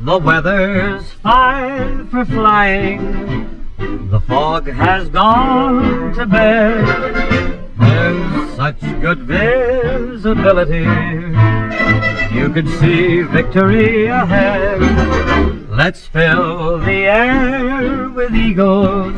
The weather's fine for flying, the fog has gone to bed. There's such good visibility, you can see victory ahead. Let's fill the air with eagles,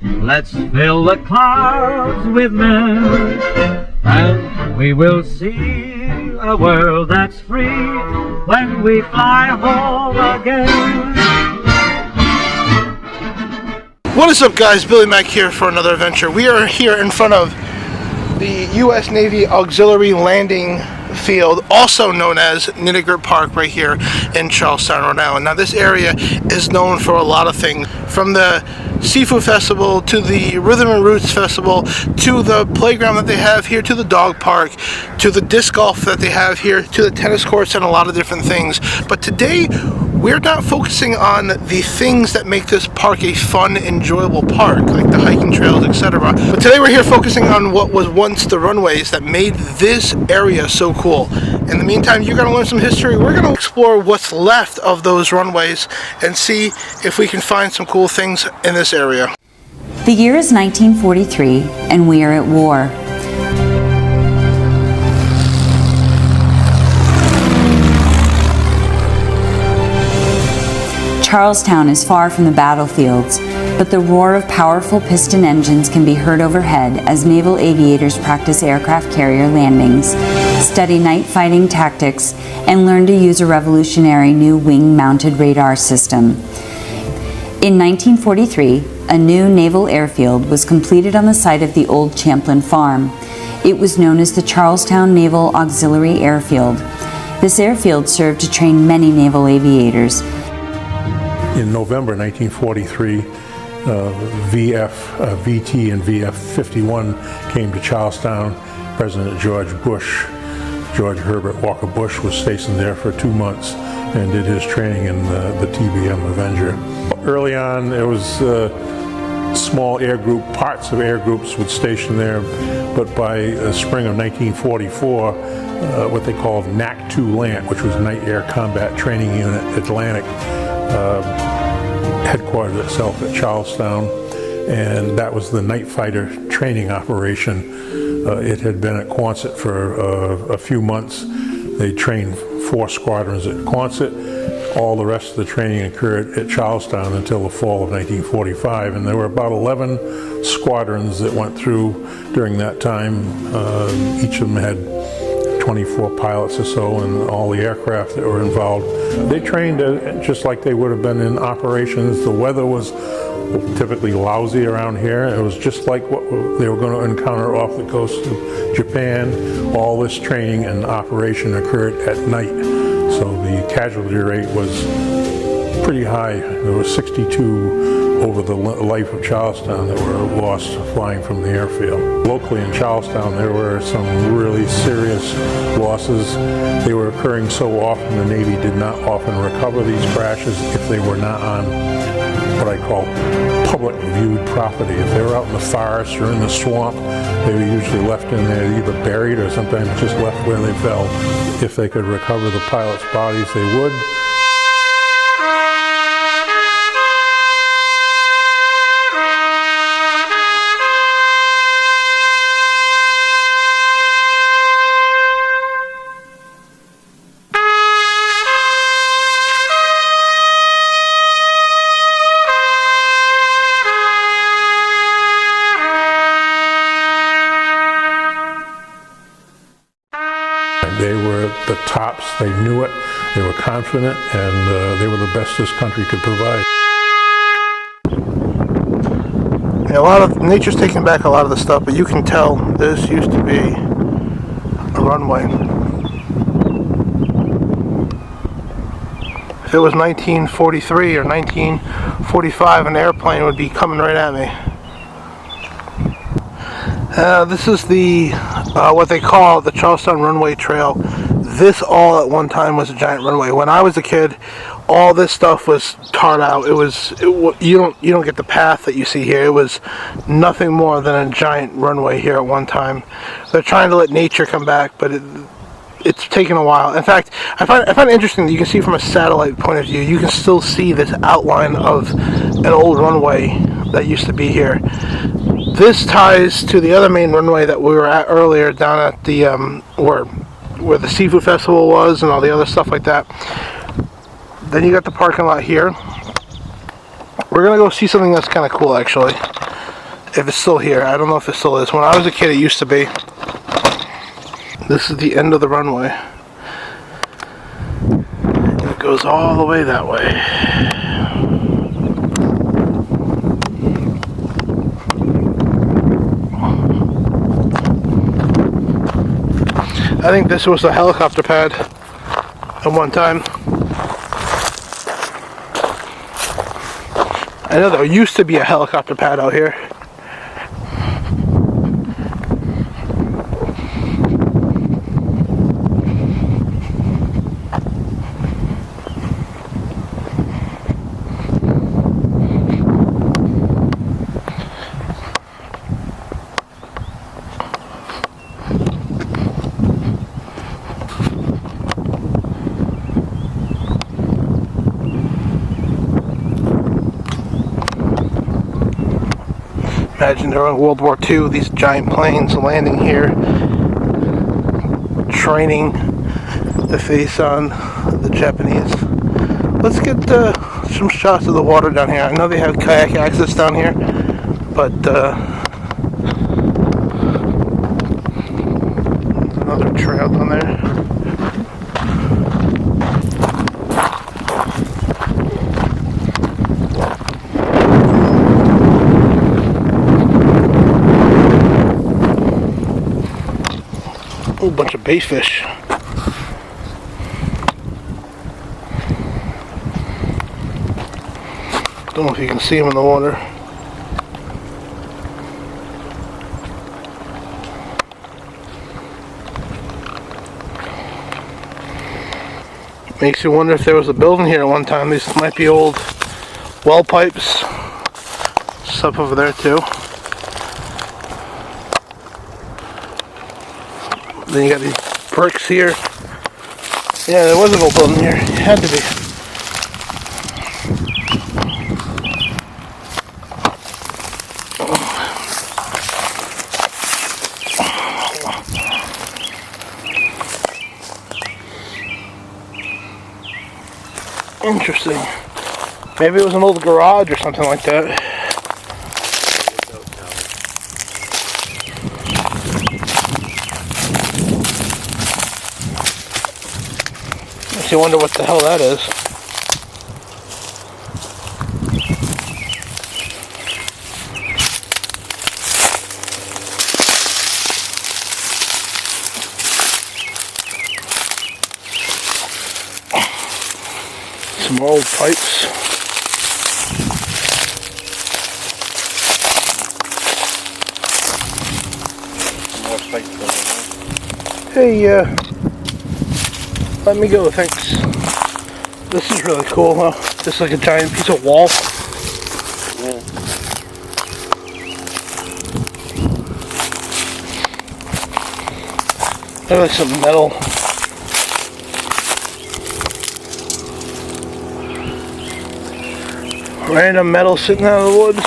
let's fill the clouds with men, and we will see a world that's free when we fly home again. What is up, guys? Billy Mack here for another adventure. We are here in front of the US Navy Auxiliary Landing Field, also known as Ninigret Park, right here in Charlestown, Rhode Island. Now, this area is known for a lot of things, from the Seafood Festival to the Rhythm and Roots Festival to the playground that they have here, to the dog park, to the disc golf that they have here, to the tennis courts, and a lot of different things. But today we're not focusing on the things that make this park a fun, enjoyable park, like the hiking trails, etc. But today we're here focusing on what was once the runways that made this area so cool. In the meantime, you're going to learn some history. We're going to explore what's left of those runways and see if we can find some cool things in this area. The year is 1943 and we are at war. Charlestown is far from the battlefields, but the roar of powerful piston engines can be heard overhead as naval aviators practice aircraft carrier landings, study night fighting tactics, and learn to use a revolutionary new wing-mounted radar system. In 1943, a new naval airfield was completed on the site of the old Champlain Farm. It was known as the Charlestown Naval Auxiliary Airfield. This airfield served to train many naval aviators. In November 1943, VT and VF-51 came to Charlestown. President George Herbert Walker Bush, was stationed there for 2 months and did his training in the TBM Avenger. Early on, there was small air group, parts of air groups would station there, but by spring of 1944, what they called NAC-2 LANT, which was Night Air Combat Training Unit Atlantic, headquartered itself at Charlestown, and that was the night fighter training operation. It had been at Quonset for a few months. They trained 4 squadrons at Quonset. All the rest of the training occurred at Charlestown until the fall of 1945, and there were about 11 squadrons that went through during that time. Each of them had 24 pilots or so, and all the aircraft that were involved. They trained just like they would have been in operations. The weather was typically lousy around here. It was just like what they were going to encounter off the coast of Japan. All this training and operation occurred at night, so the casualty rate was pretty high. There were 62 over the life of Charlestown that were lost flying from the airfield. Locally in Charlestown, there were some really serious losses. They were occurring so often the Navy did not often recover these crashes if they were not on what I call public viewed property. If they were out in the forest or in the swamp, they were usually left in there either buried or sometimes just left where they fell. If they could recover the pilots' bodies, they would. They were at the tops, they knew it, they were confident, and they were the best this country could provide. Yeah, a lot of nature's taking back a lot of the stuff, but you can tell this used to be a runway. If it was 1943 or 1945, an airplane would be coming right at me. This is the what they call the Charlestown Runway Trail. This all at one time was a giant runway. When I was a kid, all this stuff was tarred out. You don't get the path that you see here. It was nothing more than a giant runway here at one time. They're trying to let nature come back, but it's taken a while. In fact, I find it interesting that you can see from a satellite point of view, you can still see this outline of an old runway that used to be here. This ties to the other main runway that we were at earlier down at the where the seafood festival was and all the other stuff like that. Then you got the parking lot here. We're gonna go see something that's kind of cool, actually. If it's still here, I don't know if it still is. When I was a kid, it used to be. This is the end of the runway. And it goes all the way that way. I think this was a helicopter pad at one time. I know there used to be a helicopter pad out here. Imagine during World War II, these giant planes landing here, training to face on the Japanese. Let's get some shots of the water down here. I know they have kayak access down here, but another trail down there. A bunch of bait fish. Don't know if you can see them in the water. Makes you wonder if there was a building here at one time. These might be old well pipes. Stuff over there too. Then you got these bricks here. Yeah, there was an old building here. It had to be. Interesting. Maybe it was an old garage or something like that. Makes you wonder what the hell that is. Some old pipes. Hey, let me go, thanks. This is really cool, huh? Just like a giant piece of wall. Yeah. There's like some metal. Random metal sitting out of the woods.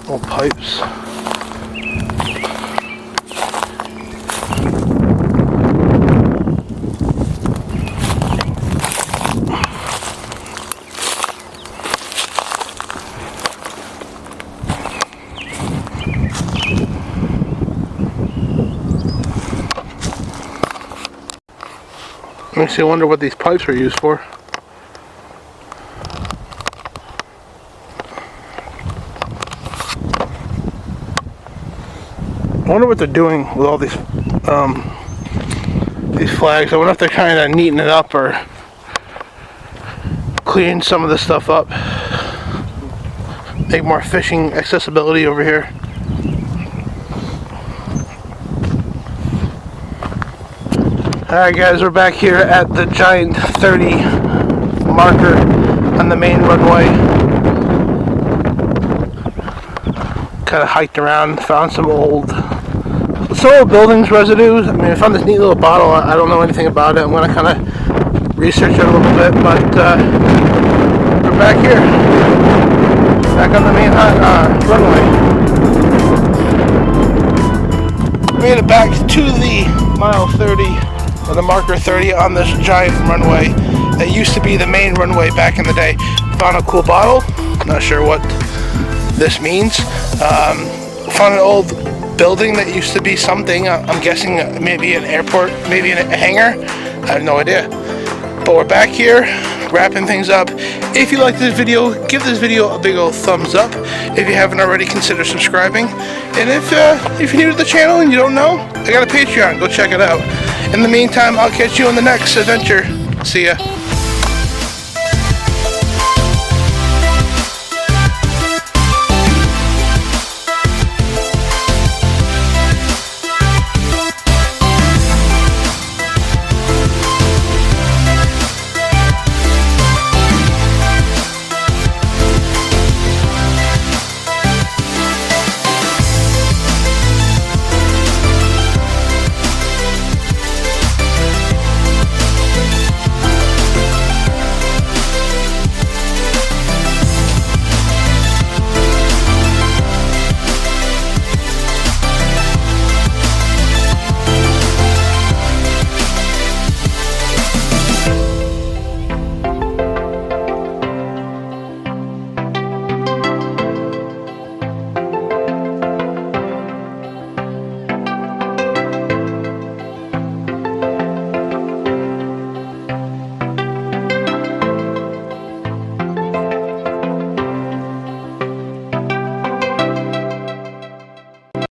Old pipes. Makes you wonder what these pipes are used for. I wonder what they're doing with all these flags. I wonder if they're kind of neatening it up or cleaning some of this stuff up. Make more fishing accessibility over here. Alright guys, we're back here at the giant 30 marker on the main runway. Kind of hiked around, found some old buildings residues. I mean, I found this neat little bottle. I don't know anything about it. I'm going to kind of research it a little bit, but we're back here. Back on the main runway. Made it back to the mile 30, or the marker 30 on this giant runway that used to be the main runway back in the day. Found a cool bottle. Not sure what this means. Found an old building that used to be something. I'm guessing maybe an airport, maybe a hangar. I have no idea. But we're back here, wrapping things up. If you liked this video, give this video a big old thumbs up. If you haven't already, consider subscribing. And if you're new to the channel and you don't know, I got a Patreon. Go check it out. In the meantime, I'll catch you on the next adventure. See ya.